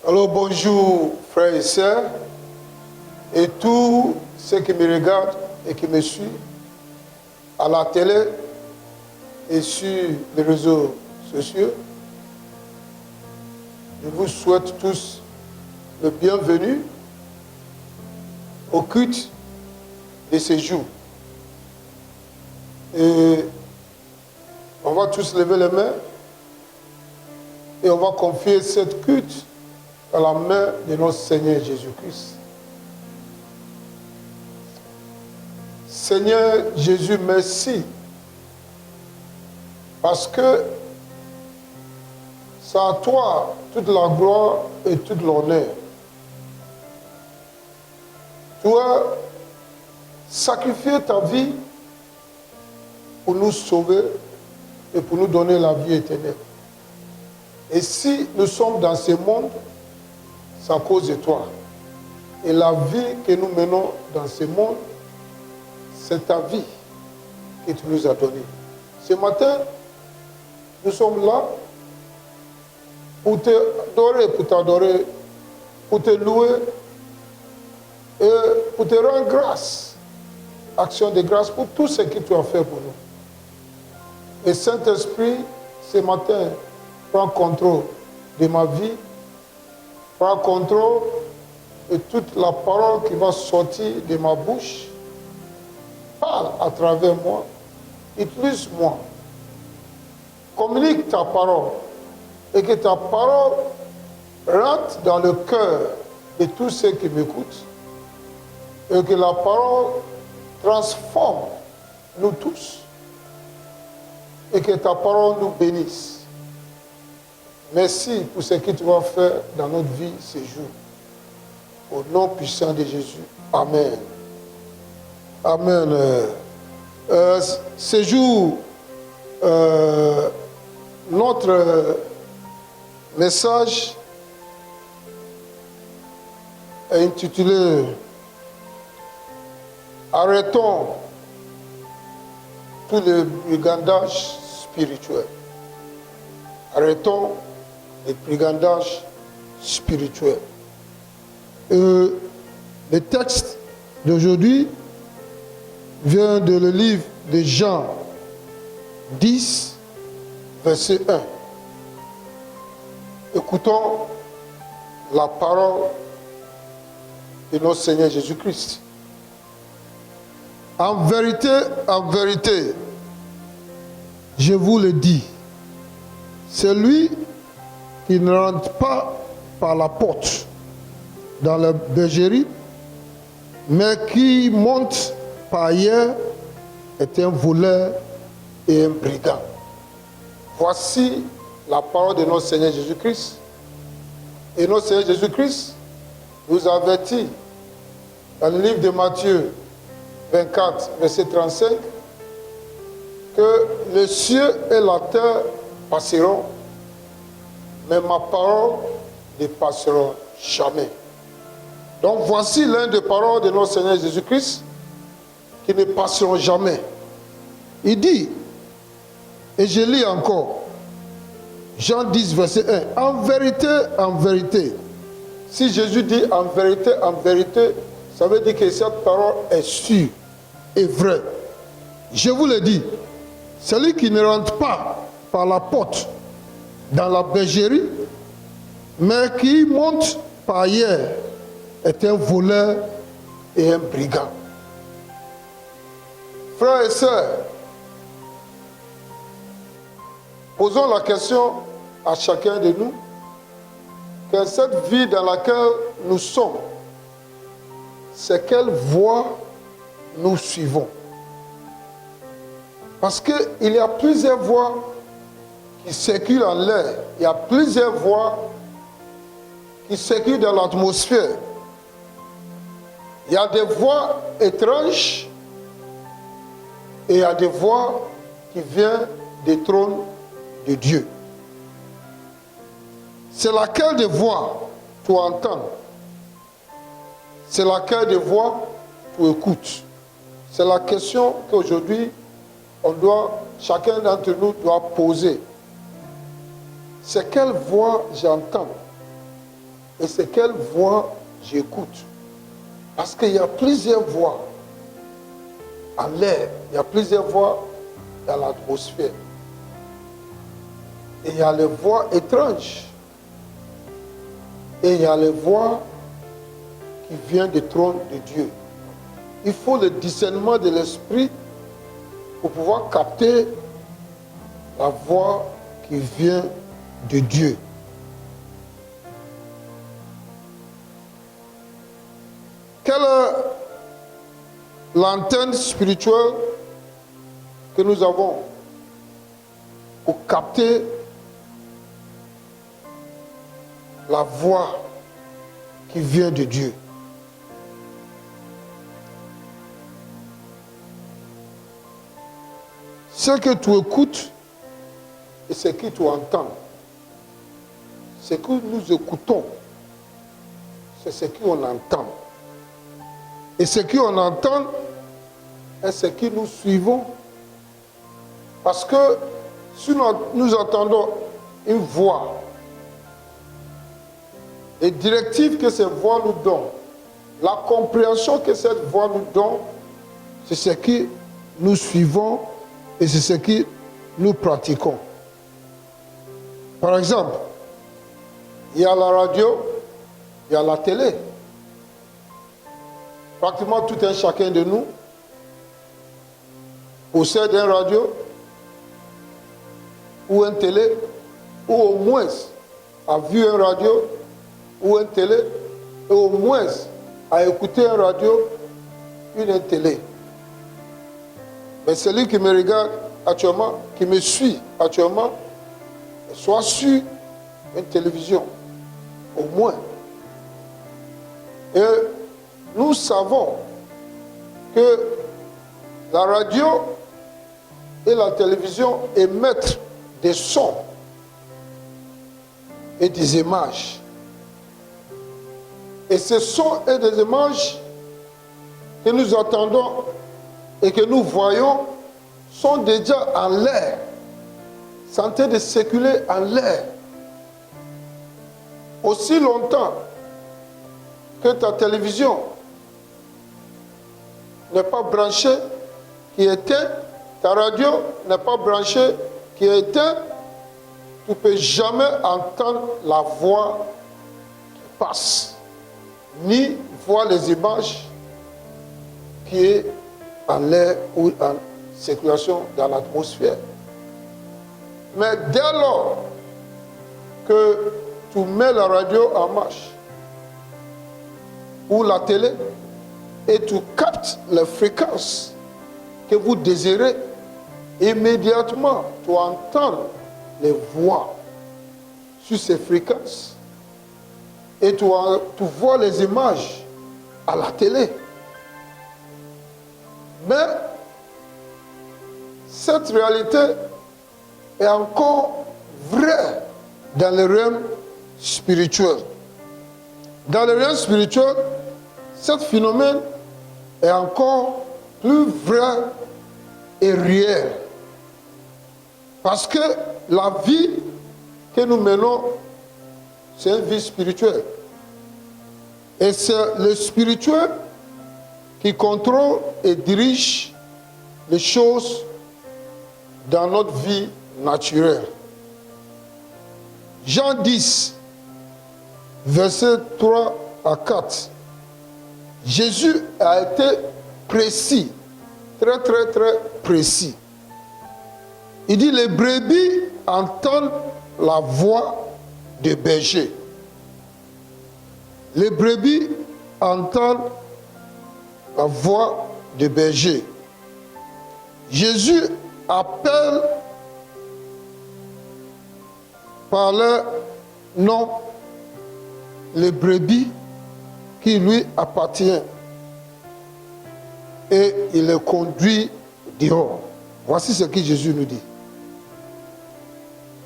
Alors bonjour frères et sœurs et tous ceux qui me regardent et qui me suivent à la télé et sur les réseaux sociaux. Je vous souhaite tous le bienvenu au culte de ce jour. Et on va tous lever les mains et on va confier cette culte à la main de notre Seigneur Jésus-Christ. Seigneur Jésus, merci parce que c'est à toi toute la gloire et toute l'honneur. Tu as sacrifié ta vie pour nous sauver et pour nous donner la vie éternelle. Et si nous sommes dans ce monde, c'est à cause de toi. Et la vie que nous menons dans ce monde, c'est ta vie que tu nous as donnée. Ce matin, nous sommes là pour t'adorer, pour te louer et pour te rendre grâce. Action de grâce pour tout ce que tu as fait pour nous. Et Saint-Esprit, ce matin, prends contrôle de ma vie. Prends contrôle de toute la parole qui va sortir de ma bouche. Parle à travers moi. Utilise-moi. Communique ta parole. Et que ta parole rentre dans le cœur de tous ceux qui m'écoutent. Et que la parole transforme nous tous. Et que ta parole nous bénisse. Merci pour ce que tu vas faire dans notre vie ce jour. Au nom puissant de Jésus. Amen. Amen. Ce jour, notre message est intitulé « Arrêtons tout le brigandage spirituel ». Arrêtons les brigandages spirituels. Le texte d'aujourd'hui vient de le livre de Jean 10, verset 1. Écoutons la parole de notre Seigneur Jésus-Christ. En vérité, je vous le dis, celui qui ne rentre pas par la porte dans la bergerie, mais qui monte par ailleurs, est un voleur et un brigand. Voici la parole de notre Seigneur Jésus-Christ. Et notre Seigneur Jésus-Christ nous avertit dans le livre de Matthieu 24, verset 35, que les cieux et la terre passeront, mais ma parole ne passera jamais. Donc voici l'un des paroles de notre Seigneur Jésus-Christ qui ne passeront jamais. Il dit, et je lis encore, Jean 10, verset 1, en vérité, si Jésus dit en vérité, ça veut dire que cette parole est sûre et vraie. Je vous le dis, Celui qui ne rentre pas par la porte dans la bergerie, mais qui monte par ailleurs, est un voleur et un brigand. Frères et sœurs, posons la question à chacun de nous, que cette vie dans laquelle nous sommes, c'est quelle voie nous suivons. Parce qu'il y a plusieurs voies qui circulent en l'air. Il y a plusieurs voies qui circulent dans l'atmosphère. Il y a des voies étranges et il y a des voies qui viennent des trônes de Dieu. C'est laquelle des voix tu entends? C'est laquelle des voix tu écoutes? C'est la question qu'aujourd'hui, chacun d'entre nous doit poser. C'est quelle voix j'entends et c'est quelle voix j'écoute? Parce qu'il y a plusieurs voix en l'air, il y a plusieurs voix dans l'atmosphère. Et il y a les voix étranges. Et il y a les voix qui viennent du trône de Dieu. Il faut le discernement de l'esprit pour pouvoir capter la voix qui vient de Dieu. Quelle est l'antenne spirituelle que nous avons pour capter la voix qui vient de Dieu? Ce que tu écoutes et ce que tu entends, ce que nous écoutons, c'est ce qu'on entend. Et ce qu'on entend est ce que nous suivons. Parce que si nous entendons une voix, les directives que cette voix nous donne, la compréhension que cette voix nous donne, c'est ce que nous suivons et c'est ce que nous pratiquons. Par exemple, il y a la radio, il y a la télé. Pratiquement tout un chacun de nous possède une radio ou une télé, ou au moins a vu une radio ou une télé, et au moins a écouté une radio, une télé. Mais celui qui me regarde actuellement, qui me suit actuellement, soit sur une télévision, au moins. Et nous savons que la radio et la télévision émettent des sons et des images. Et ces sons et des images que nous entendons et que nous voyons sont déjà en l'air, sont en train de circuler en l'air. Aussi longtemps que ta télévision n'est pas branchée, qui est éteinte, ta radio n'est pas branchée, qui est éteinte, tu ne peux jamais entendre la voix qui passe, ni voir les images qui est en l'air ou en circulation dans l'atmosphère. Mais dès lors que tu mets la radio en marche ou la télé et tu captes les fréquences que vous désirez, immédiatement tu entends les voix sur ces fréquences et tu vois les images à la télé. Mais cette réalité est encore vraie dans le realm spirituel. Dans le realm spirituel, ce phénomène est encore plus vrai et réel. Parce que la vie que nous menons, c'est une vie spirituelle. Et c'est le spirituel qui contrôle et dirige les choses dans notre vie naturelle. Jean 10, versets 3 à 4. Jésus a été précis, très précis. Il dit, les brebis entendent la voix du berger. Les brebis entendent la voix du berger. Jésus appelle par leur nom les brebis qui lui appartiennent et il les conduit dehors. Voici ce que Jésus nous dit.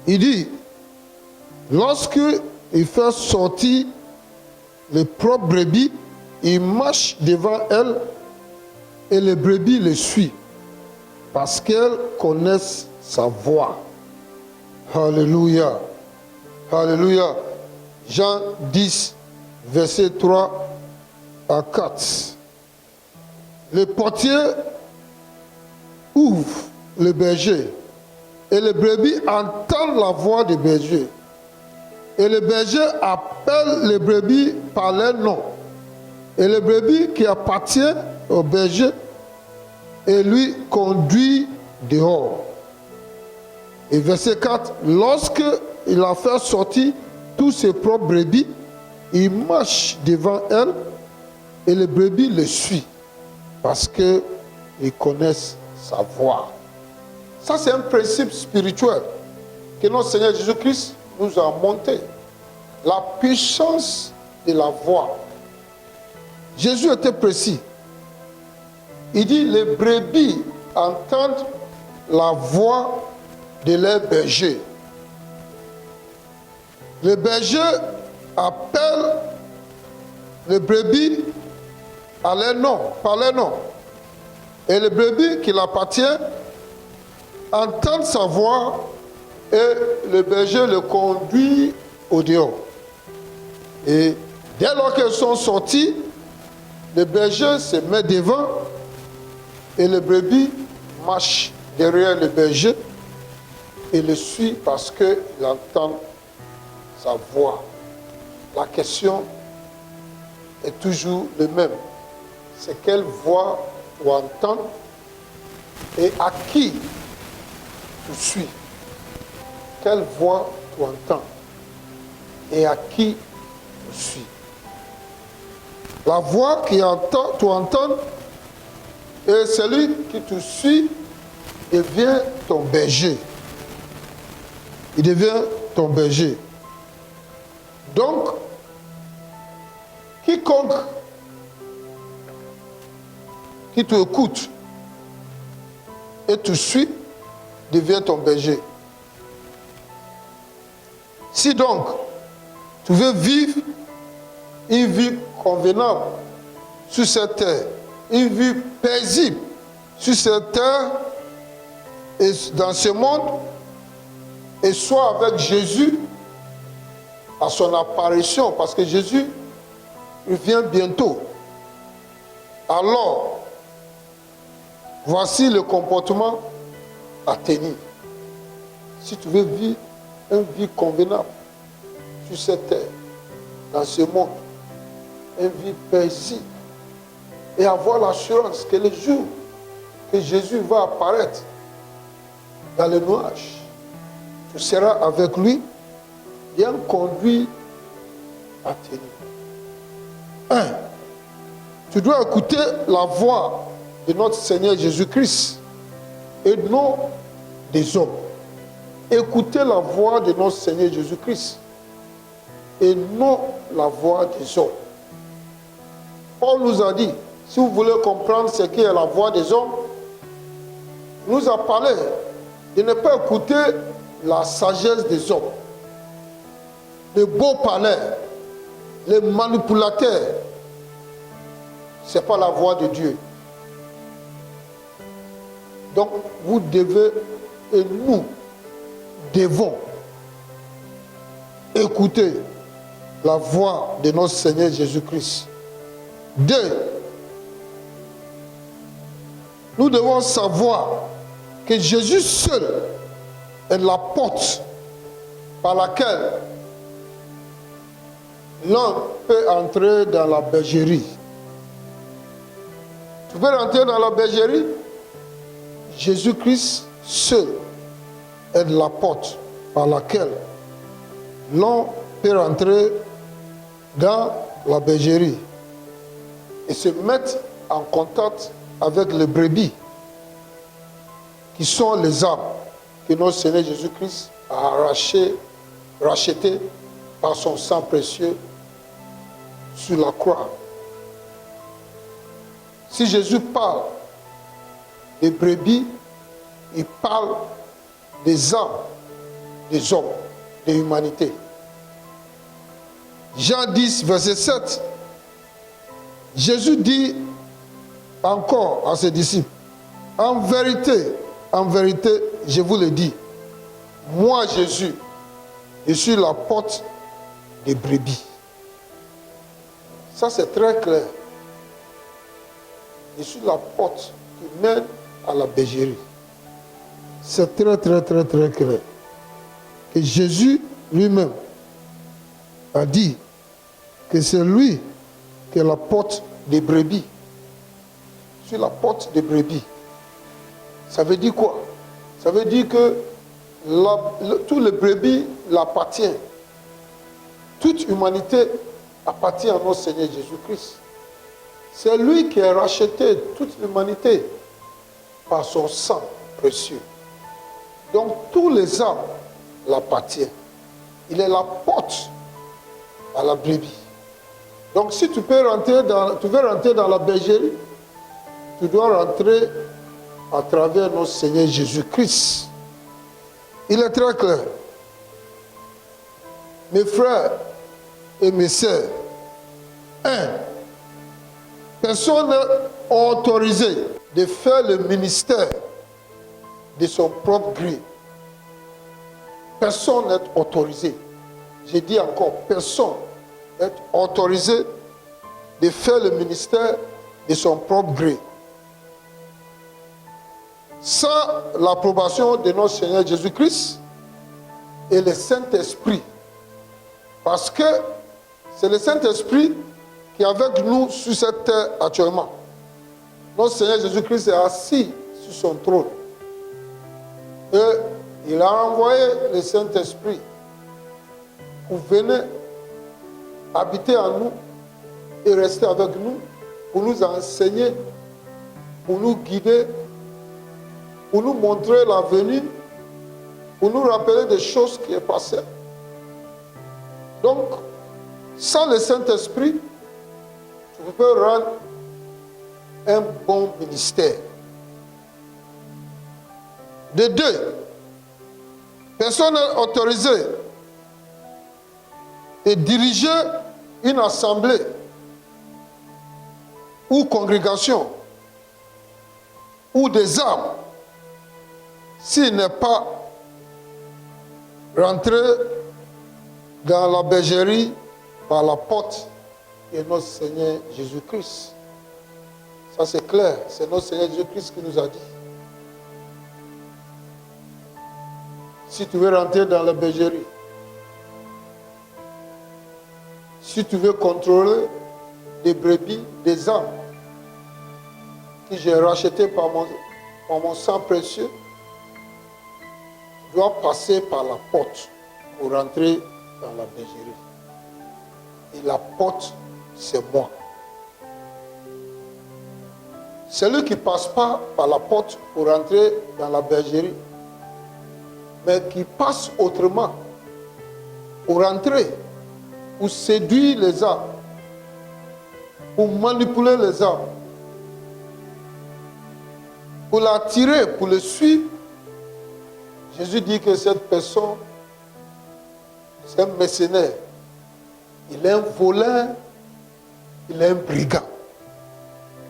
Il dit, lorsque il fait sortir les propres brebis, il marche devant elles et les brebis les suivent parce qu'elles connaissent sa voix. Alléluia. Alléluia. Jean 10, verset 3 à 4. Le portier ouvre le berger et les brebis entendent la voix du berger. Et le berger appelle les brebis par leur nom. Et les brebis qui appartiennent au berger et lui conduit dehors. Et verset 4, lorsque il a fait sortir tous ses propres brebis, il marche devant elles et les brebis le suivent parce qu'ils connaissent sa voix. Ça, c'est un principe spirituel que notre Seigneur Jésus-Christ nous a montré. La puissance de la voix. Jésus était précis. Il dit, les brebis entendent la voix de leur berger. Le berger appelle les brebis à leur nom, par leur nom. Et les brebis qui l'appartiennent entendent sa voix et le berger le conduit au dehors. Et dès lors qu'elles sont sorties, le berger se met devant et le brebis marche derrière le berger et le suit parce qu'il entend sa voix. La question est toujours la même. C'est quelle voix tu entends et à qui tu suis. Quelle voix tu entends et à qui tu suis. La voix que tu entends et celui qui te suit devient ton berger. Il devient ton berger. Donc, quiconque qui te écoute et te suit devient ton berger. Si donc tu veux vivre une vie convenable sur cette terre, une vie paisible sur cette terre et dans ce monde, et soit avec Jésus à son apparition, parce que Jésus il vient bientôt. Alors, voici le comportement à tenir. Si tu veux vivre une vie convenable sur cette terre, dans ce monde, une vie paisible, et avoir l'assurance que le jour que Jésus va apparaître dans les nuages, tu seras avec lui, bien conduit à tenir. 1. Tu dois écouter la voix de notre Seigneur Jésus-Christ et non des hommes. Écoutez la voix de notre Seigneur Jésus-Christ et non la voix des hommes. Paul nous a dit, si vous voulez comprendre ce qu'est la voix des hommes, il nous a parlé de ne pas écouter la sagesse des hommes, les beaux palais, les manipulateurs. Ce n'est pas la voix de Dieu. Donc, vous devez, et nous devons écouter la voix de notre Seigneur Jésus-Christ. 2. Nous devons savoir que Jésus seul est la porte par laquelle l'homme peut entrer dans la bergerie. Tu veux rentrer dans la bergerie? Jésus-Christ seul est la porte par laquelle l'homme peut rentrer dans la bergerie et se mettre en contact avec les brebis, qui sont les âmes que notre Seigneur Jésus-Christ a racheté par son sang précieux sur la croix. Si Jésus parle des brebis, il parle des âmes, des hommes, de l'humanité. Jean 10, verset 7, Jésus dit encore à ses disciples, en vérité, je vous le dis, moi Jésus, je suis la porte des brebis. Ça c'est très clair. Je suis la porte qui mène à la bergerie. C'est très clair. Et Jésus lui-même a dit que c'est lui qui est la porte des brebis. Je suis la porte des brebis. Ça veut dire quoi? Ça veut dire que tous les brebis l'appartiennent. Toute humanité appartient à notre Seigneur Jésus-Christ. C'est lui qui a racheté toute l'humanité par son sang précieux. Donc tous les âmes l'appartiennent. Il est la porte à la brebis. Donc si tu veux rentrer dans la bergerie, tu dois rentrer à travers notre Seigneur Jésus-Christ. Il est très clair. Mes frères et mes sœurs, personne n'est autorisé de faire le ministère de son propre gré. Personne n'est autorisé. Je dis encore, personne n'est autorisé de faire le ministère de son propre gré. Sans l'approbation de notre Seigneur Jésus-Christ et le Saint-Esprit. Parce que c'est le Saint-Esprit qui est avec nous sur cette terre actuellement. Notre Seigneur Jésus-Christ est assis sur son trône. Et il a envoyé le Saint-Esprit pour venir habiter en nous et rester avec nous, pour nous enseigner, pour nous guider, pour nous montrer l'avenir, pour nous rappeler des choses qui sont passées. Donc, sans le Saint-Esprit, tu peux rendre un bon ministère. De deux, personne n'est autorisé de diriger une assemblée ou congrégation ou des âmes s'il n'est pas rentré dans la bergerie par la porte de notre Seigneur Jésus-Christ. Ça c'est clair, c'est notre Seigneur Jésus-Christ qui nous a dit. Si tu veux rentrer dans la bergerie, si tu veux contrôler des brebis, des âmes que j'ai rachetées par mon sang précieux, tu dois passer par la porte pour rentrer dans la bergerie. Et la porte, c'est moi. Celui qui ne passe pas par la porte pour rentrer dans la bergerie, mais qui passe autrement pour rentrer, pour séduire les âmes, pour manipuler les âmes, pour l'attirer, pour le suivre, Jésus dit que cette personne, c'est un mercenaire. Il est un voleur, il est un brigand.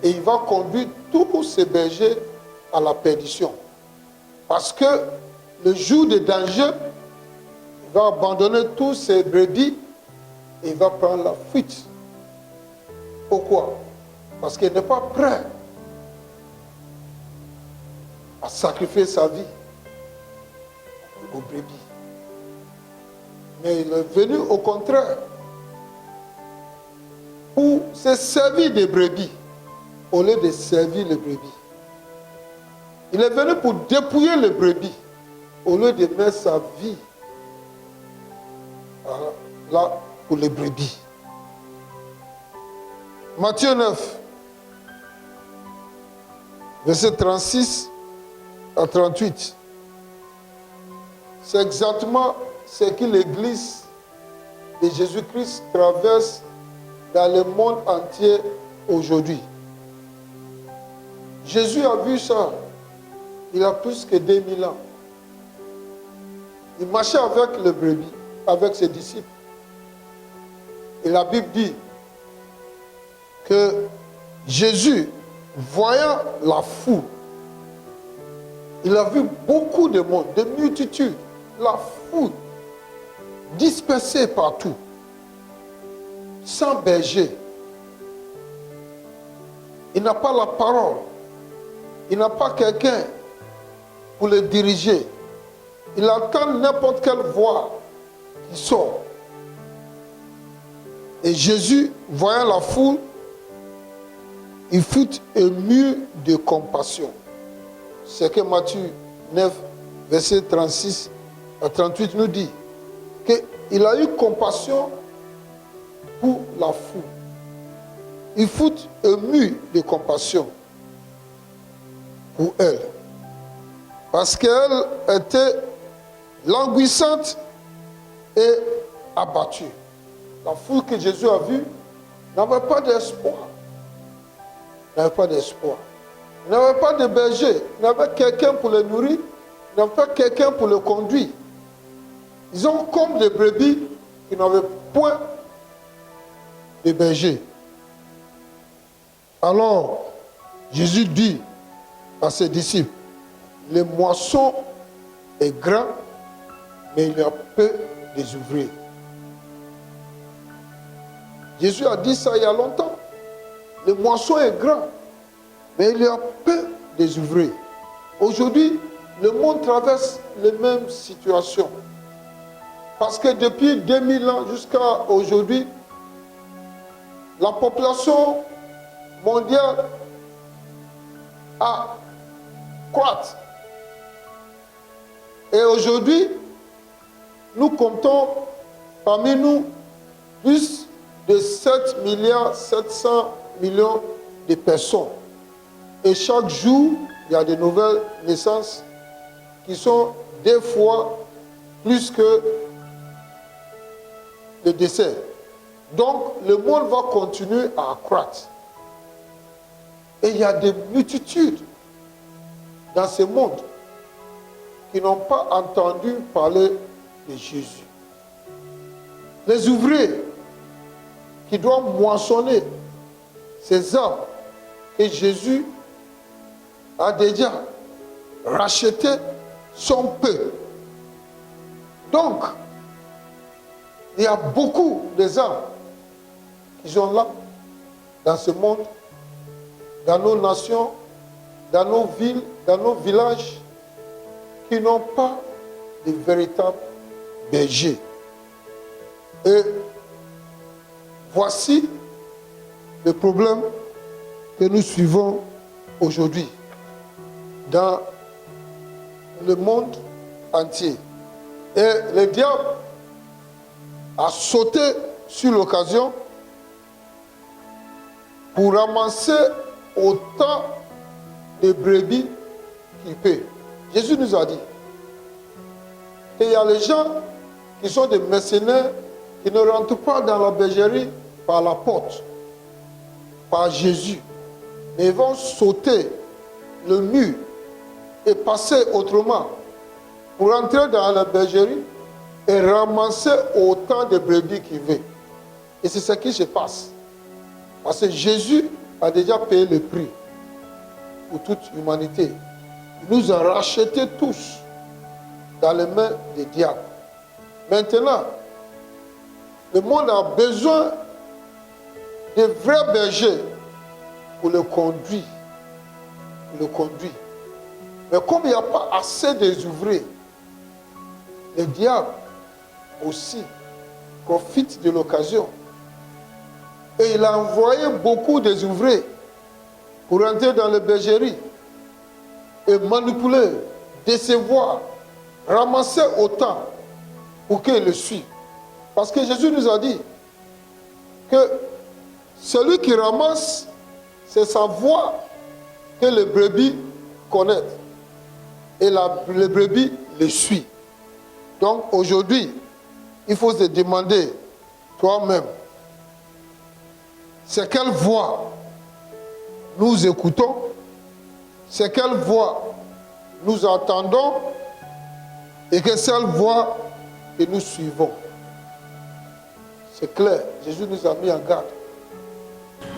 Et il va conduire tous ses bergers à la perdition. Parce que le jour de danger, il va abandonner tous ses brebis et il va prendre la fuite. Pourquoi? Parce qu'il n'est pas prêt a sacrifié sa vie aux brebis. Mais il est venu au contraire pour se servir des brebis au lieu de servir les brebis. Il est venu pour dépouiller les brebis au lieu de mettre sa vie là pour les brebis. Matthieu 9, verset 36 à 38. C'est exactement ce que l'Église de Jésus-Christ traverse dans le monde entier aujourd'hui. Jésus a vu ça. Il a plus que 2000 ans. Il marchait avec les brebis, avec ses disciples. Et la Bible dit que Jésus, voyant la foule, il a vu beaucoup de monde, de multitudes, la foule dispersée partout, sans berger. Il n'a pas la parole. Il n'a pas quelqu'un pour le diriger. Il entend n'importe quelle voix qui sort. Et Jésus, voyant la foule, il fut ému de compassion. C'est que Matthieu 9, verset 36 à 38 nous dit qu'il a eu compassion pour la foule. Il fut ému de compassion pour elle. Parce qu'elle était languissante et abattue. La foule que Jésus a vue n'avait pas d'espoir. N'avait pas d'espoir. Il n'avait pas de berger. Il n'avait quelqu'un pour le nourrir. Il n'avait pas quelqu'un pour le conduire. Ils ont comme des brebis qui n'avaient point de berger. Alors, Jésus dit à ses disciples, le moisson est grand, mais il y a peu des ouvriers. Jésus a dit ça il y a longtemps. Le moisson est grand, mais il y a peu des ouvriers. Aujourd'hui, le monde traverse les mêmes situations. Parce que depuis 2000 ans jusqu'à aujourd'hui, la population mondiale a croît. Et aujourd'hui, nous comptons parmi nous plus de 7 milliards 700 millions de personnes. Et chaque jour, il y a de nouvelles naissances qui sont 2 fois plus que le décès. Donc, le monde va continuer à croître. Et il y a des multitudes dans ce monde qui n'ont pas entendu parler de Jésus. Les ouvriers qui doivent moissonner ces arbres que Jésus a déjà rachetés sont peu. Donc, il y a beaucoup d'arbres qui sont là, dans ce monde, dans nos nations, dans nos villes, dans nos villages, qui n'ont pas de véritables bergers. Et voici le problème que nous suivons aujourd'hui dans le monde entier. Et le diable a sauté sur l'occasion pour ramasser autant de brebis qu'il peut. Jésus nous a dit qu'il y a les gens qui sont des mercenaires qui ne rentrent pas dans la bergerie par la porte, par Jésus, mais ils vont sauter le mur et passer autrement pour entrer dans la bergerie et ramasser autant de brebis qu'il veut. Et c'est ce qui se passe. Parce que Jésus a déjà payé le prix pour toute l'humanité. Il nous a rachetés tous dans les mains des diables. Maintenant, le monde a besoin de vrais bergers pour le conduire. Mais comme il n'y a pas assez des ouvriers, le diable aussi profite de l'occasion. Et il a envoyé beaucoup des ouvriers pour entrer dans les bergeries et manipuler, décevoir, ramasser autant pour qu'ils le suivent. Parce que Jésus nous a dit que celui qui ramasse, c'est sa voix que les brebis connaissent. Et les brebis les suivent. Donc aujourd'hui, il faut se demander toi-même, c'est quelle voix nous écoutons, c'est quelle voix nous entendons et quelle seule voix que nous suivons. C'est clair, Jésus nous a mis en garde.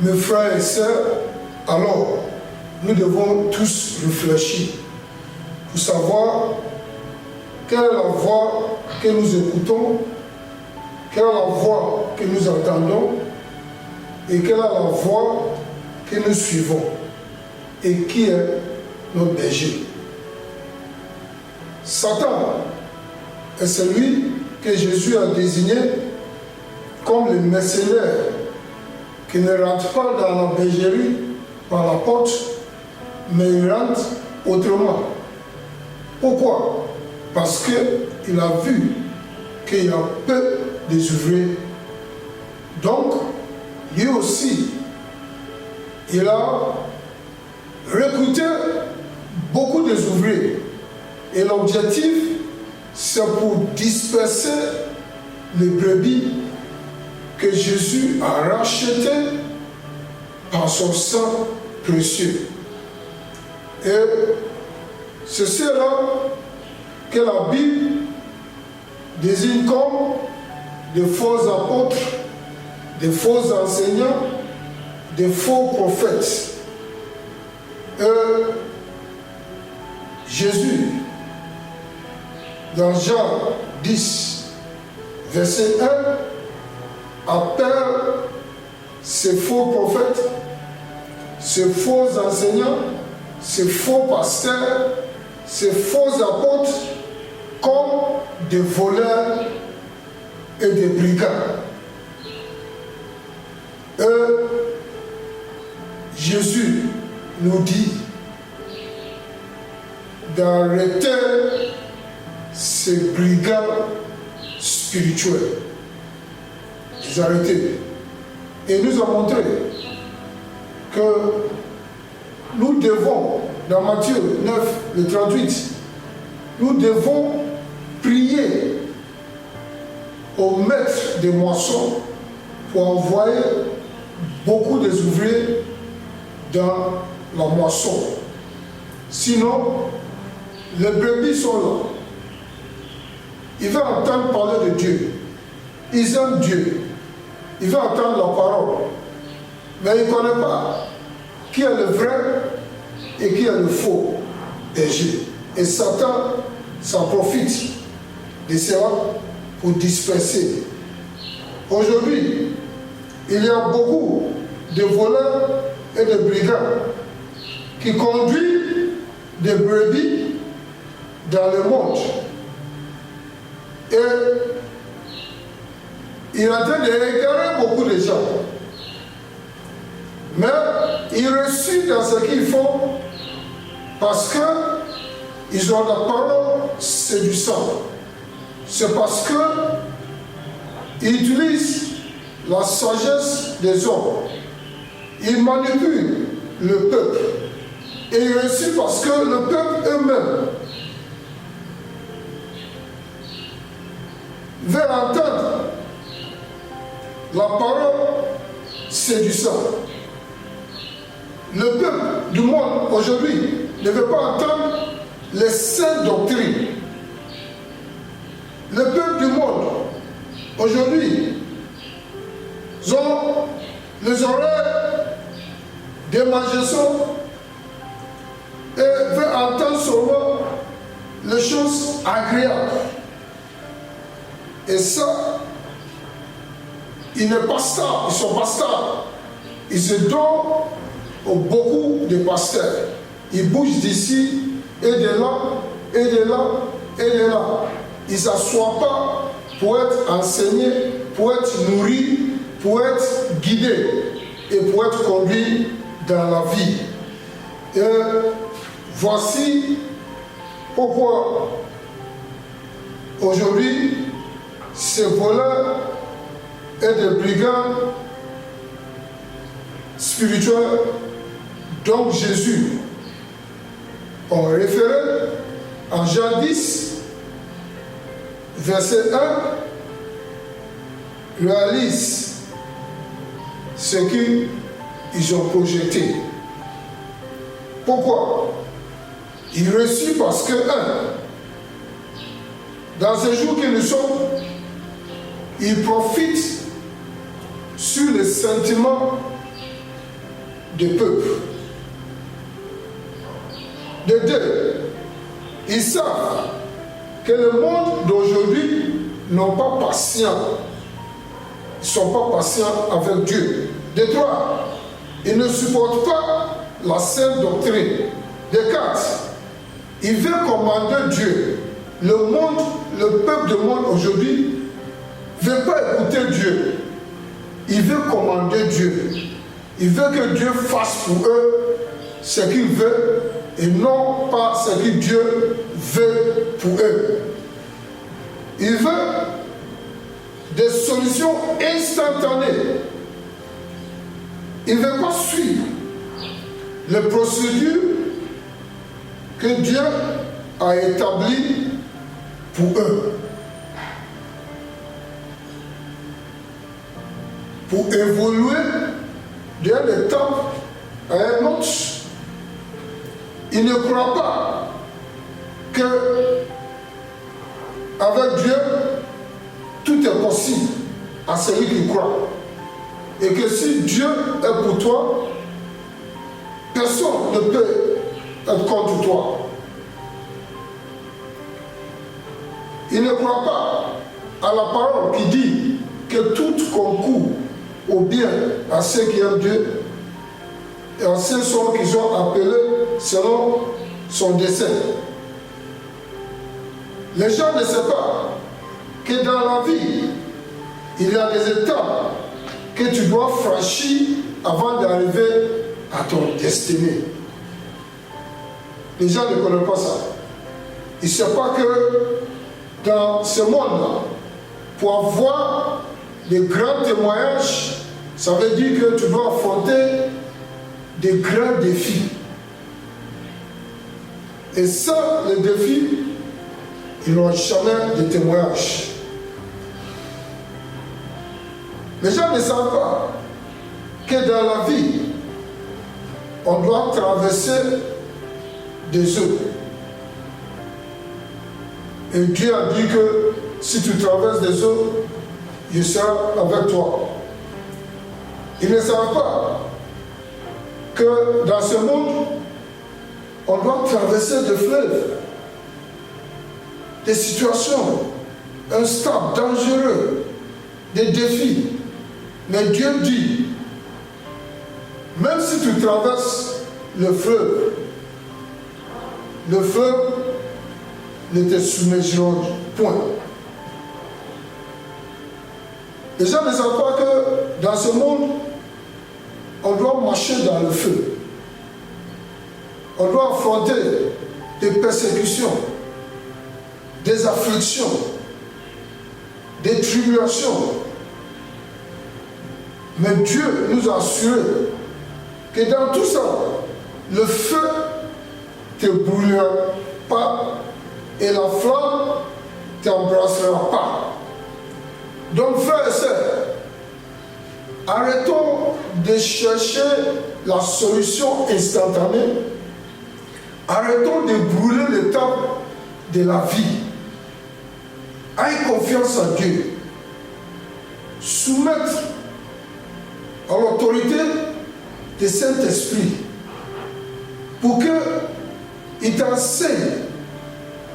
Mes frères et sœurs, alors, nous devons tous réfléchir pour savoir quelle est la voix que nous écoutons, quelle est la voix que nous entendons et quelle est la voix que nous suivons et qui est notre berger. Satan est celui que Jésus a désigné comme le mercenaire qui ne rentre pas dans la bergerie par la porte, mais il rentre autrement. Pourquoi? Parce qu'il a vu qu'il y a peu des ouvriers. Donc, lui aussi, il a recruté beaucoup des ouvriers. Et l'objectif, c'est pour disperser les brebis que Jésus a rachetées par son sang précieux. Et c'est cela que la Bible désigne comme des faux apôtres, des faux enseignants, des faux prophètes. Jésus, dans Jean 10, verset 1, appelle ces faux prophètes, ces faux enseignants, ces faux pasteurs, ces faux apôtres comme des voleurs et des brigands. Jésus nous dit d'arrêter ces brigands spirituels. Les arrêter. Et nous a montré que nous devons, dans Matthieu 9, le 38, nous devons prier au maître des moissons pour envoyer beaucoup des ouvriers dans la moisson. Sinon, les brebis sont là. Ils veulent entendre parler de Dieu. Ils aiment Dieu. Ils veulent entendre la parole. Mais ils ne connaissent pas qui est le vrai et qui est le faux berger. Et Satan s'en profite de cela pour disperser. Aujourd'hui, il y a beaucoup de voleurs et de brigands qui conduisent des brebis dans le monde. Et il est en train de égarer beaucoup de gens. Mais ils réussissent dans ce qu'ils font parce qu'ils ont la parole séduisante. C'est parce qu'ils utilisent la sagesse des hommes. Ils manipulent le peuple. Et ils réussissent parce que le peuple eux-mêmes veut entendre la parole séduisante. Le peuple du monde aujourd'hui ne veut pas entendre les saintes doctrines. Le peuple du monde aujourd'hui ont les oreilles des magiciens et veut entendre seulement les choses agréables. Et ça, ils ne passent pas, ils sont pasteurs. Ils se donnent beaucoup de pasteurs. Ils bougent d'ici et de là, et de là, et de là. Il ne s'assoit pas pour être enseigné, pour être nourri, pour être guidé et pour être conduit dans la vie. Et voici pourquoi aujourd'hui, ces voleurs et des brigands spirituels, dont Jésus ont référé en Jean 10, verset 1, réalisent ce qu'ils ont projeté. Pourquoi? Ils réussissent parce que, dans ces jours que nous sommes, ils profitent sur les sentiments du peuple. De deux, ils savent que le monde d'aujourd'hui n'est pas patient. Ils ne sont pas patients avec Dieu. De trois, ils ne supportent pas la sainte doctrine. De quatre, ils veulent commander Dieu. Le monde, le peuple du monde aujourd'hui ne veut pas écouter Dieu. Il veut commander Dieu. Il veut que Dieu fasse pour eux ce qu'il veut et non pas ce que Dieu veut pour eux. Il veut des solutions instantanées. Il ne veut pas suivre les procédures que Dieu a établies pour eux. Pour évoluer d'un étape à un autre. Il ne croit pas que avec Dieu, tout est possible à celui qui croit. Et que si Dieu est pour toi, personne ne peut être contre toi. Il ne croit pas à la parole qui dit que tout concourt au bien à ceux qui aiment Dieu et à ceux qui sont appelés selon son dessein. Les gens ne savent pas que dans la vie, il y a des étapes que tu dois franchir avant d'arriver à ton destinée. Les gens ne connaissent pas ça. Ils ne savent pas que dans ce monde-là, pour avoir des grands témoignages, ça veut dire que tu dois affronter des grands défis. Et ça, les défis, ils n'ont jamais de témoignages. Les gens ne savent pas que dans la vie, on doit traverser des eaux. Et Dieu a dit que si tu traverses des eaux, je serai avec toi. Ils ne savent pas que dans ce monde, on doit traverser des fleuves, des situations instables, dangereuses, des défis. Mais Dieu dit, même si tu traverses le fleuve ne te submergera point. Les gens ne savent pas que dans ce monde, on doit marcher dans le feu. On doit affronter des persécutions, des afflictions, des tribulations. Mais Dieu nous a assuré que dans tout ça, le feu ne te brûlera pas et la flamme ne t'embrassera pas. Donc, frères et sœurs, arrêtons de chercher la solution instantanée. Arrêtons de brûler l'étape de la vie. Aie confiance en Dieu. Soumettre à l'autorité du Saint-Esprit pour qu'il t'enseigne,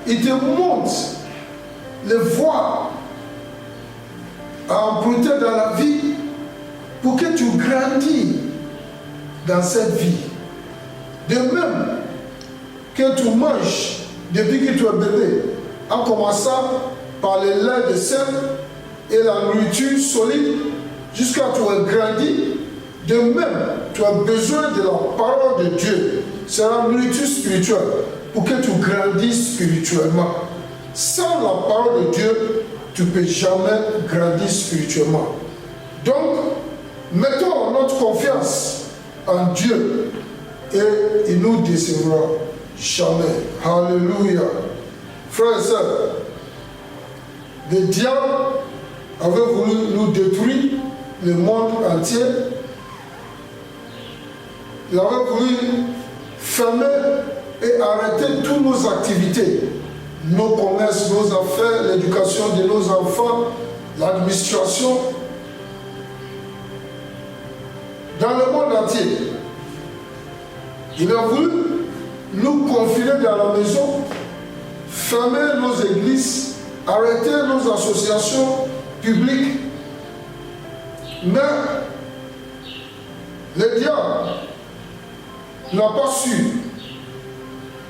il te montre les voies à emprunter dans la vie pour que tu grandis dans cette vie. De même que tu manges depuis que tu es bébé, en commençant par les laits de sein et la nourriture solide, jusqu'à ce que tu aies grandi. De même, tu as besoin de la parole de Dieu. C'est la nourriture spirituelle pour que tu grandisses spirituellement. Sans la parole de Dieu, tu ne peux jamais grandir spirituellement. Donc, mettons notre confiance en Dieu et il nous décevra jamais. Alléluia. Frères et sœurs, le diable avait voulu nous détruire, le monde entier. Il avait voulu fermer et arrêter toutes nos activités, nos commerces, nos affaires, l'éducation de nos enfants, l'administration, dans le monde entier. Il a voulu nous confiner dans la maison, fermer nos églises, arrêter nos associations publiques. Mais le diable n'a pas su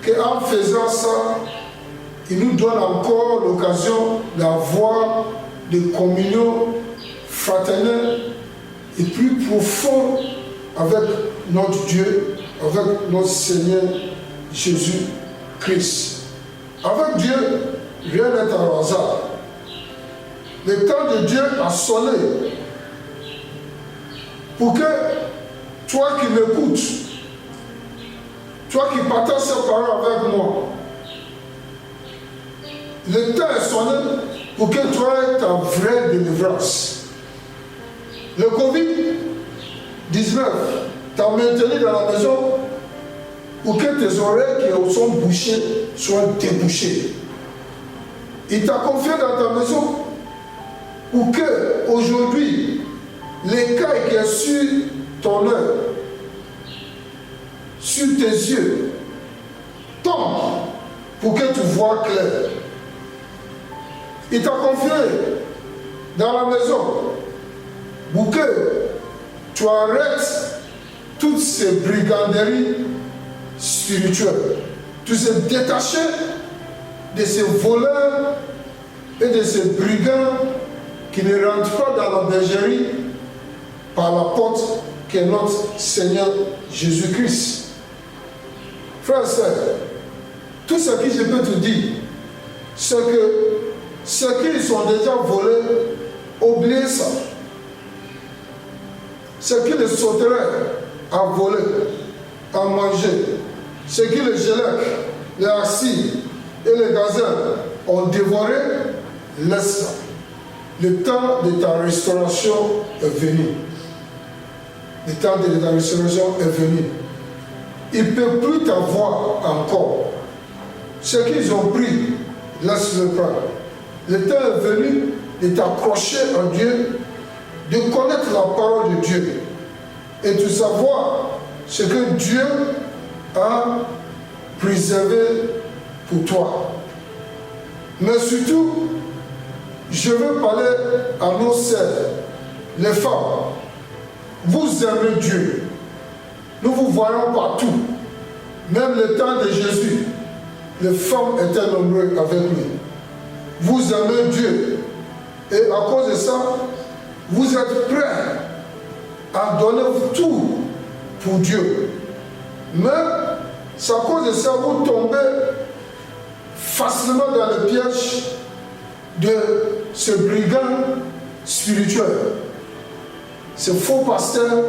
qu'en faisant ça, il nous donne encore l'occasion d'avoir des communions fraternelles et plus profondes avec notre Dieu, avec notre Seigneur Jésus-Christ. Avec Dieu, rien n'est un hasard. Le temps de Dieu a sonné pour que toi qui m'écoutes, toi qui partages ces paroles avec moi, le temps est sonné pour que tu aies ta vraie délivrance. Le Covid-19 t'a maintenu dans la maison pour que tes oreilles qui sont bouchées soient débouchées. Il t'a confié dans ta maison pour que aujourd'hui l'écaille qui est sur ton œil, sur tes yeux, tombe pour que tu vois clair. Il t'a confié dans la maison pour que tu arrêtes toutes ces briganderies spirituelles. Tu se détaches de ces voleurs et de ces brigands qui ne rentrent pas dans la bergerie par la porte qui est notre Seigneur Jésus-Christ. Frères et sœurs, tout ce que je peux te dire, c'est que ceux qui sont déjà volés, oubliez ça. Ceux qui les sauteraient à voler, à manger, ceux qui les gélèques, les assis et les gazelles ont dévoré, laisse ça. Le temps de ta restauration est venu. Le temps de ta restauration est venu. Il ne peut plus t'avoir encore. Ceux qu'ils ont pris, laisse-le prendre. Le temps est venu de t'accrocher à Dieu, de connaître la parole de Dieu et de savoir ce que Dieu a préservé pour toi. Mais surtout, je veux parler à nos sœurs, les femmes. Vous aimez Dieu. Nous vous voyons partout. Même le temps de Jésus, les femmes étaient nombreuses avec lui. Vous aimez Dieu. Et à cause de ça, vous êtes prêts à donner tout pour Dieu. Mais c'est à cause de ça que vous tombez facilement dans le piège de ce brigand spirituel. Ces faux pasteurs,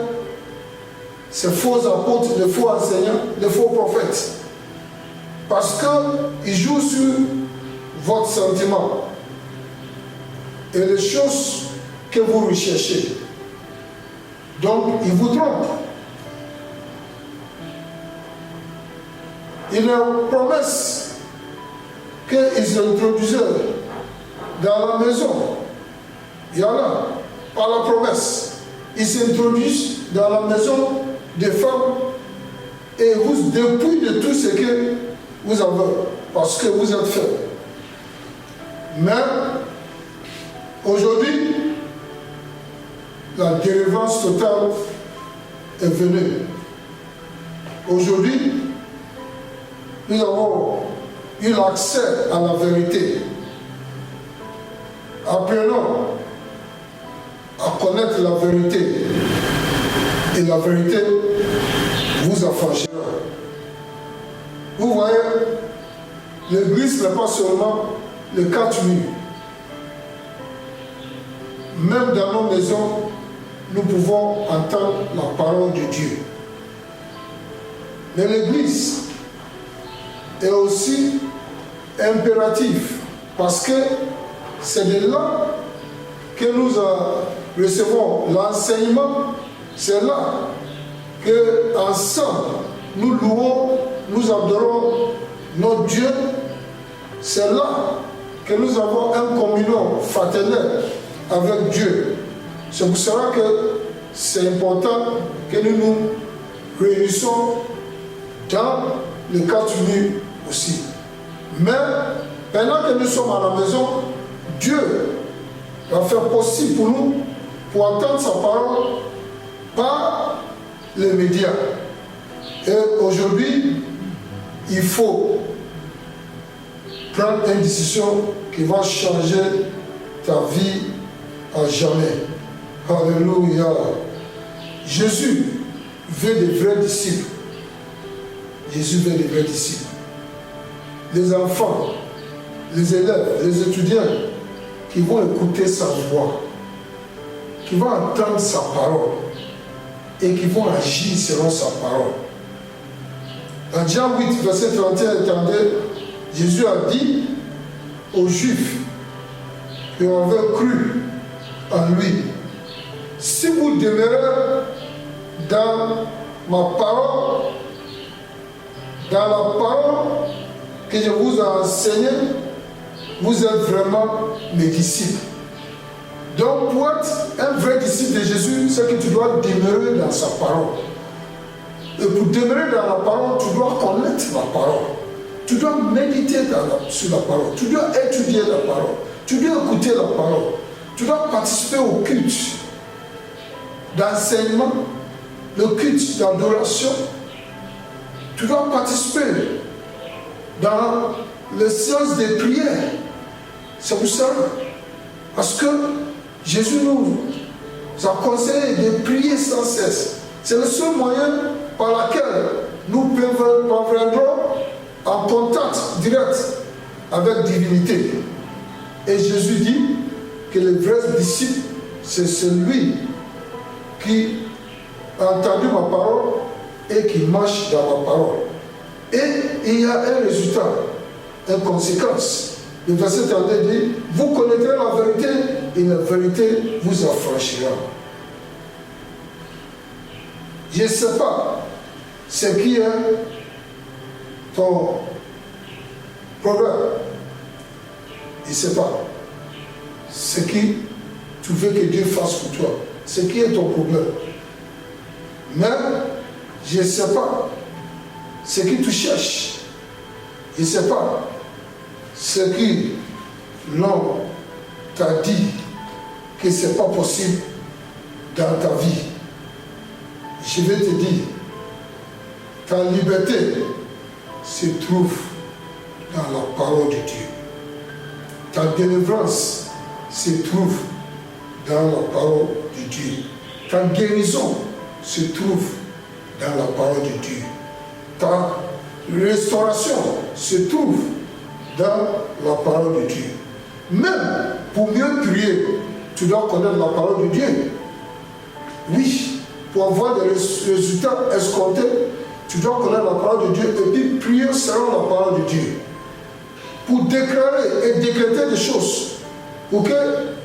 ces faux apôtres, les faux enseignants, les faux prophètes. Parce qu'ils jouent sur votre sentiment et les choses que vous recherchez. Donc, ils vous trompent. Ils leur promettent qu'ils introduisaient dans la maison. Il y en a, par la promesse. Ils s'introduisent dans la maison des femmes et vous dépouillent de tout ce que vous avez parce que vous êtes faibles. Mais aujourd'hui, la délivrance totale est venue. Aujourd'hui, nous avons eu l'accès à la vérité. Apprenons à connaître la vérité. Et la vérité vous affranchira. Vous voyez, l'église n'est pas seulement les 4 murs. Même dans nos maisons, nous pouvons entendre la parole de Dieu. Mais l'église est aussi impérative parce que c'est de là que nous recevons l'enseignement. C'est là que ensemble nous louons, nous adorons notre Dieu. C'est là que nous avons un communion fraternelle avec Dieu. C'est pour cela que c'est important que nous nous réunissons dans les 4 murs aussi. Mais pendant que nous sommes à la maison, Dieu va faire possible pour nous pour entendre sa parole par les médias. Et aujourd'hui, il faut prendre une décision qui va changer ta vie à jamais. Alléluia. Jésus veut des vrais disciples. Jésus veut des vrais disciples. Les enfants, les élèves, les étudiants qui vont écouter sa voix, qui vont entendre sa parole et qui vont agir selon sa parole. Dans Jean 8, verset 31 et 32, Jésus a dit aux Juifs qui avaient cru en lui, si vous demeurez dans ma parole, dans la parole que je vous ai enseignée, vous êtes vraiment mes disciples. Donc pour être un vrai disciple de Jésus, c'est que tu dois demeurer dans sa parole. Et pour demeurer dans la parole, tu dois connaître la parole. Tu dois méditer sur la parole. Tu dois étudier la parole. Tu dois écouter la parole. Tu dois participer au culte d'enseignement, le culte d'adoration. Tu dois participer dans les séances de prière. C'est pour ça. Parce que Jésus nous a conseillé de prier sans cesse. C'est le seul moyen par lequel nous parviendrons en contact direct avec la divinité. Et Jésus dit que le vrai disciple, c'est celui qui a entendu ma parole et qui marche dans ma parole. Et il y a un résultat, une conséquence. Le verset 32 dit, vous connaîtrez la vérité et la vérité vous affranchira. Je ne sais pas ce qui est ton problème. Je ne sais pas ce qui tu veux que Dieu fasse pour toi. Ce qui est ton problème. Mais je ne sais pas ce que tu cherches. Je ne sais pas ce que l'homme t'a dit que ce n'est pas possible dans ta vie. Je vais te dire, ta liberté se trouve dans la parole de Dieu. Ta délivrance se trouve dans la parole de Dieu. Ta guérison se trouve dans la parole de Dieu. Ta restauration se trouve dans la parole de Dieu. Même pour mieux prier, tu dois connaître la parole de Dieu. Oui, pour avoir des résultats escomptés, tu dois connaître la parole de Dieu et puis prier selon la parole de Dieu. Pour déclarer et décréter des choses, pour que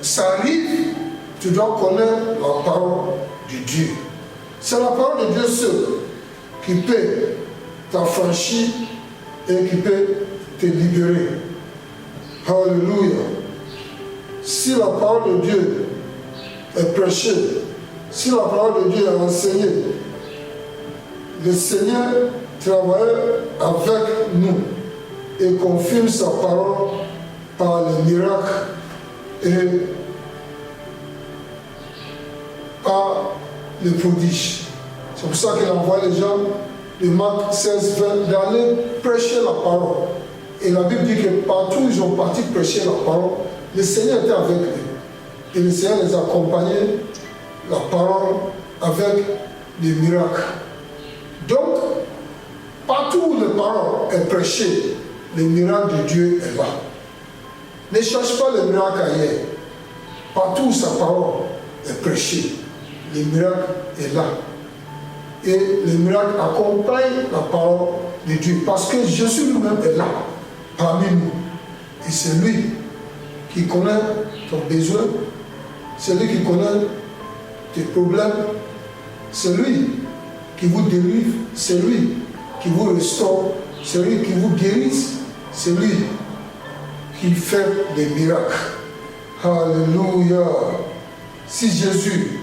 ça arrive, tu dois connaître la parole de Dieu. C'est la parole de Dieu seul qui peut t'affranchir et qui peut te libérer. Alléluia. Si la parole de Dieu est prêchée, si la parole de Dieu est enseignée, le Seigneur travaille avec nous et confirme sa parole par les miracles et par les prodiges. C'est pour ça qu'il envoie les gens de Marc 16, 20 d'aller prêchaient la parole. Et la Bible dit que partout où ils ont parti prêcher la parole, le Seigneur était avec eux. Et le Seigneur les accompagnait, la parole, avec des miracles. Donc, partout où la parole est prêchée, le miracle de Dieu est là. Ne cherche pas le miracle ailleurs. Partout où sa parole est prêchée, le miracle est là. Et le miracle accompagne la parole de Dieu. Parce que Jésus lui-même est là, parmi nous. Et c'est lui qui connaît ton besoin. C'est lui qui connaît tes problèmes. C'est lui qui vous délivre. C'est lui qui vous restaure. C'est lui qui vous guérit. C'est lui qui fait des miracles. Alléluia. Si Jésus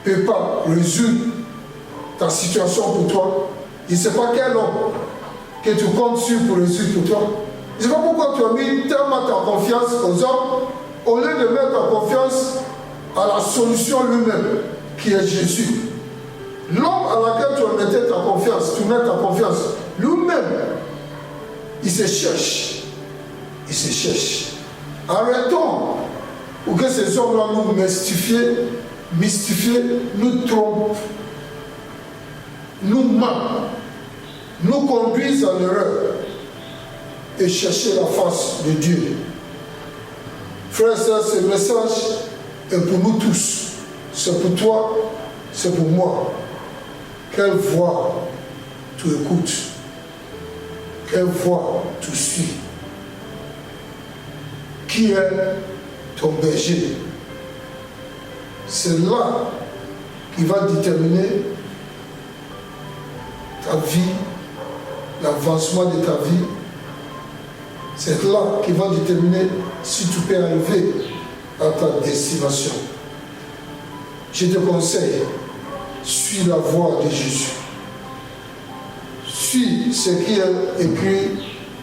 ne peut pas résoudre ta situation pour toi, je ne sais pas quel homme que tu comptes sur pour résoudre pour toi. Je ne sais pas pourquoi tu as mis tellement ta confiance aux hommes au lieu de mettre ta confiance à la solution lui-même, qui est Jésus. L'homme à laquelle tu mettais ta confiance, tu mets ta confiance, lui-même, il se cherche. Il se cherche. Arrêtons pour que ces hommes-là nous mystifient, nous trompent, nous mentent, nous conduisent à l'erreur et chercher la face de Dieu. Frères et sœurs, ce message est pour nous tous. C'est pour toi, c'est pour moi. Quelle voix tu écoutes? Quelle voix tu suis? Qui est ton berger? C'est là qui va déterminer ta vie, l'avancement de ta vie. C'est là qui va déterminer si tu peux arriver à ta destination. Je te conseille, suis la voie de Jésus. Suis ce qui est écrit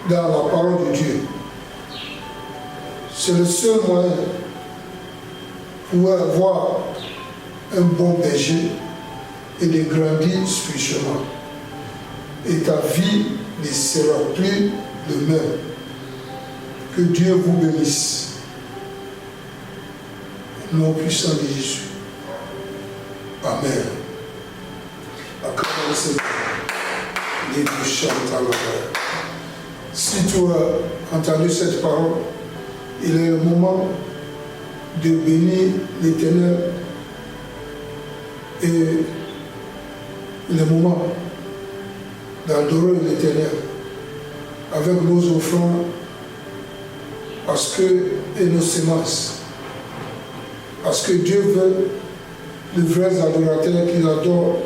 dans la parole de Dieu. C'est le seul moyen pour avoir un bon berger et de grandir spirituellement. Et ta vie ne sera plus le même. Que Dieu vous bénisse. Au nom puissant de Jésus. Amen. Si tu as entendu cette parole, il est le moment de bénir l'Éternel et le moment d'adorer l'Éternel avec nos offrandes et nos semences. Parce que Dieu veut de vrais adorateurs qui l'adorent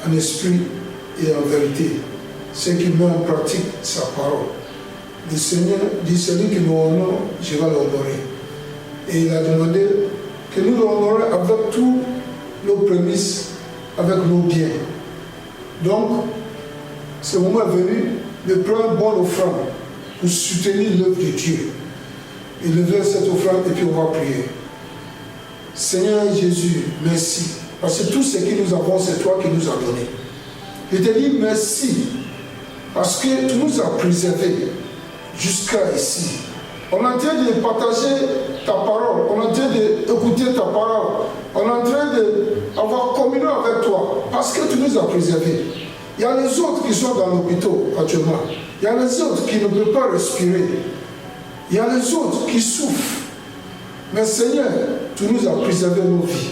en esprit et en vérité. Ceux qui mettent en pratique sa parole. Le Seigneur dit, celui qui nous honore, je vais l'honorer. Et il a demandé que nous l'honorions avec tous nos prémices, avec nos biens. Donc, ce moment est venu de prendre une bonne offrande pour soutenir l'œuvre de Dieu. Et lever cette offrande et puis on va prier. Seigneur Jésus, merci. Parce que tout ce que nous avons, c'est toi qui nous as donné. Je te dis merci. Parce que tu nous as préservés jusqu'à ici. On est en train de partager ta parole. On est en train d'écouter ta parole. On est en train d'avoir communion avec toi. Parce que tu nous as préservés. Il y a les autres qui sont dans l'hôpital actuellement. Il y a les autres qui ne peuvent pas respirer. Il y a les autres qui souffrent. Mais Seigneur, tu nous as préservé nos vies.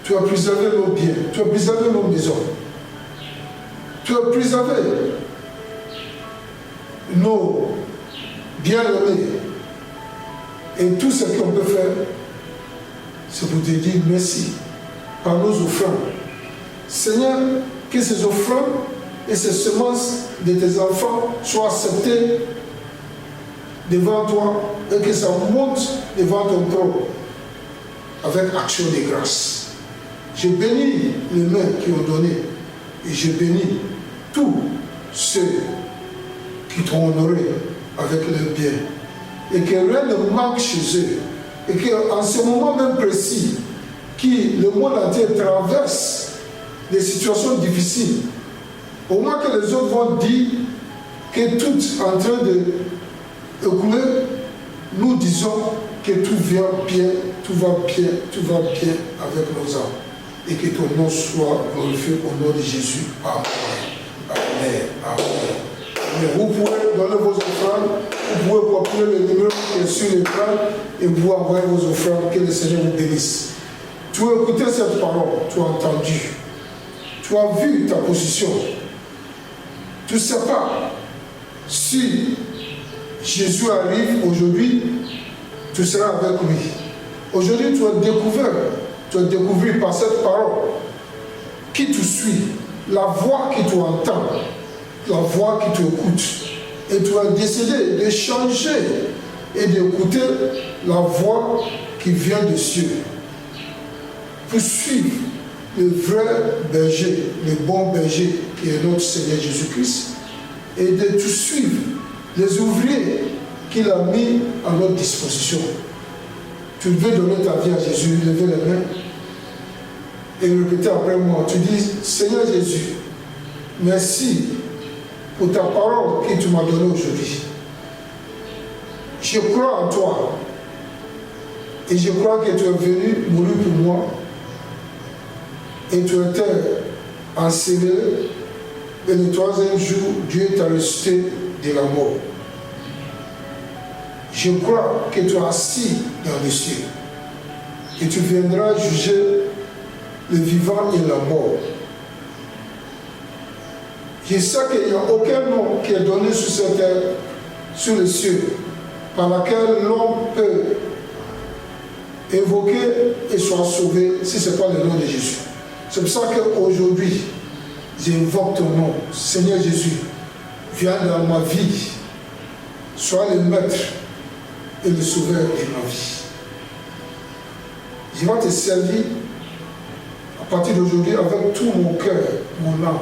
Tu as préservé nos biens. Tu as préservé nos maisons. Tu as préservé nos bien-aimés. Et tout ce qu'on peut faire, c'est pour te dire merci par nos offrandes. Seigneur, que ces offrandes et ces semences de tes enfants soient acceptées devant toi et que ça monte devant ton trône avec action de grâce. Je bénis les mains qui ont donné et je bénis tous ceux qui t'ont honoré avec leur bien et que rien ne manque chez eux et qu'en ce moment même précis le monde entier traverse des situations difficiles, au moins que les autres vont dire que tout est en train de écouler, nous disons que tout vient bien, tout va bien, tout va bien avec nos âmes. Et que ton nom soit glorifié au nom de Jésus. Amen. Amen. Amen. Vous pouvez donner vos offrandes, vous pouvez copier le numéro qui est sur l'écran et vous envoyer vos offrandes. Que le Seigneur vous bénisse. Tu as écouté cette parole, tu as entendu, tu as vu ta position. Tu ne sais pas si Jésus arrive aujourd'hui, tu seras avec lui. Aujourd'hui, tu as découvert par cette parole qui te suit, la voix qui t'entend, la voix qui t'écoute. Et tu as décidé de changer et d'écouter la voix qui vient des cieux. Pour suivre le vrai berger, le bon berger qui est notre Seigneur Jésus-Christ, et de tout suivre les ouvriers qu'il a mis à notre disposition. Tu veux donner ta vie à Jésus, levez les mains et répétez après moi. Tu dis, Seigneur Jésus, merci pour ta parole que tu m'as donnée aujourd'hui. Je crois en toi et je crois que tu es venu mourir pour moi et tu étais enseigné et le troisième jour, Dieu t'a ressuscité de la mort. Je crois que tu es assis dans les cieux et tu viendras juger le vivant et la mort. Je sais qu'il n'y a aucun nom qui est donné sur cette terre, sur les cieux, par laquelle l'homme peut évoquer et soit sauvé si ce n'est pas le nom de Jésus. C'est pour ça qu'aujourd'hui, j'invoque ton nom. Seigneur Jésus, viens dans ma vie, sois le maître et le sauveur de ma vie. Je vais te servir à partir d'aujourd'hui avec tout mon cœur, mon âme,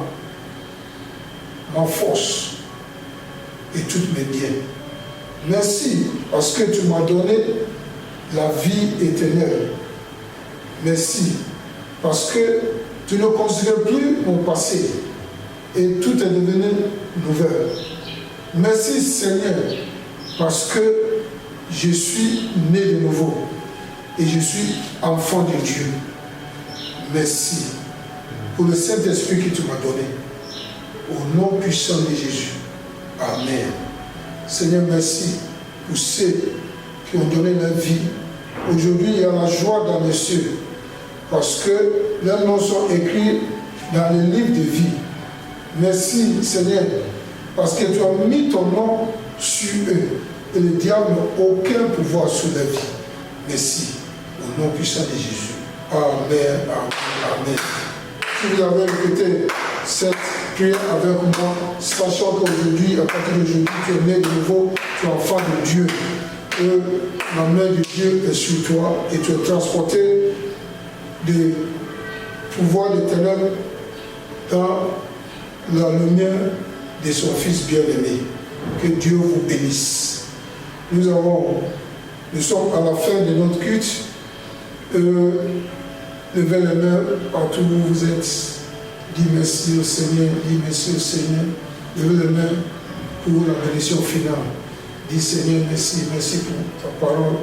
ma force et toutes mes biens. Merci parce que tu m'as donné la vie éternelle. Merci parce que tu ne considères plus mon passé et tout est devenu nouvel. Merci Seigneur parce que je suis né de nouveau et je suis enfant de Dieu. Merci pour le Saint-Esprit que tu m'as donné. Au nom puissant de Jésus. Amen. Seigneur, merci pour ceux qui ont donné leur vie. Aujourd'hui, il y a la joie dans les cieux parce que leurs noms sont écrits dans le livre de vie. Merci, Seigneur, parce que tu as mis ton nom sur eux et le diable n'a aucun pouvoir sur la vie. Merci. Au nom puissant de Jésus. Amen. Amen. Amen. Si vous avez répété cette prière avec moi, sachant qu'aujourd'hui, à partir d'aujourd'hui, tu es né de nouveau, tu es enfant de Dieu. Et la main de Dieu est sur toi et tu es transporté du pouvoir de ténèbres dans la lumière de son Fils bien-aimé. Que Dieu vous bénisse. Nous sommes à la fin de notre culte. Levez les mains partout où vous êtes. Dis merci au Seigneur, dis merci au Seigneur. Levez les mains pour la bénédiction finale. Dis Seigneur, merci, merci pour ta parole,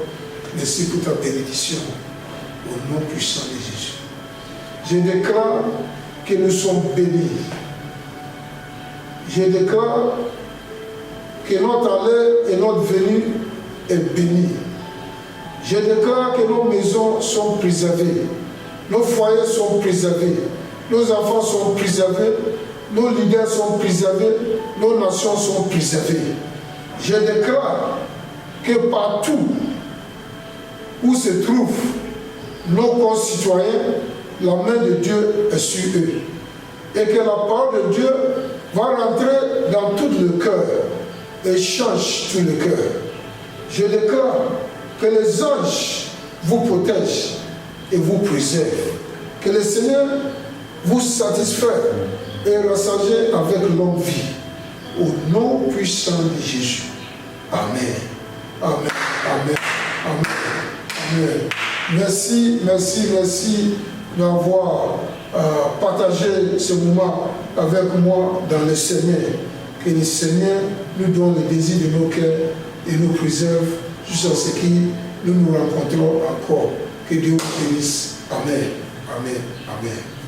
merci pour ta bénédiction. Au nom puissant de Jésus. Je déclare que nous sommes bénis. Je déclare que notre aller et notre venue est béni. Je déclare que nos maisons sont préservées, nos foyers sont préservés, nos enfants sont préservés, nos leaders sont préservés, nos nations sont préservées. Je déclare que partout où se trouvent nos concitoyens, la main de Dieu est sur eux. Et que la parole de Dieu va rentrer dans tout le cœur et change tout le cœur. Je déclare que les anges vous protègent et vous préservent. Que le Seigneur vous satisfait et rassasiez avec longue vie. Au nom puissant de Jésus. Amen. Amen. Amen. Amen. Amen. Merci, merci, merci d'avoir partagé ce moment avec moi dans le Seigneur. Que le Seigneur nous donne le désir de nos cœurs et nous préserve jusqu'à ce que nous nous rencontrons encore. Que Dieu vous bénisse. Amen. Amen. Amen.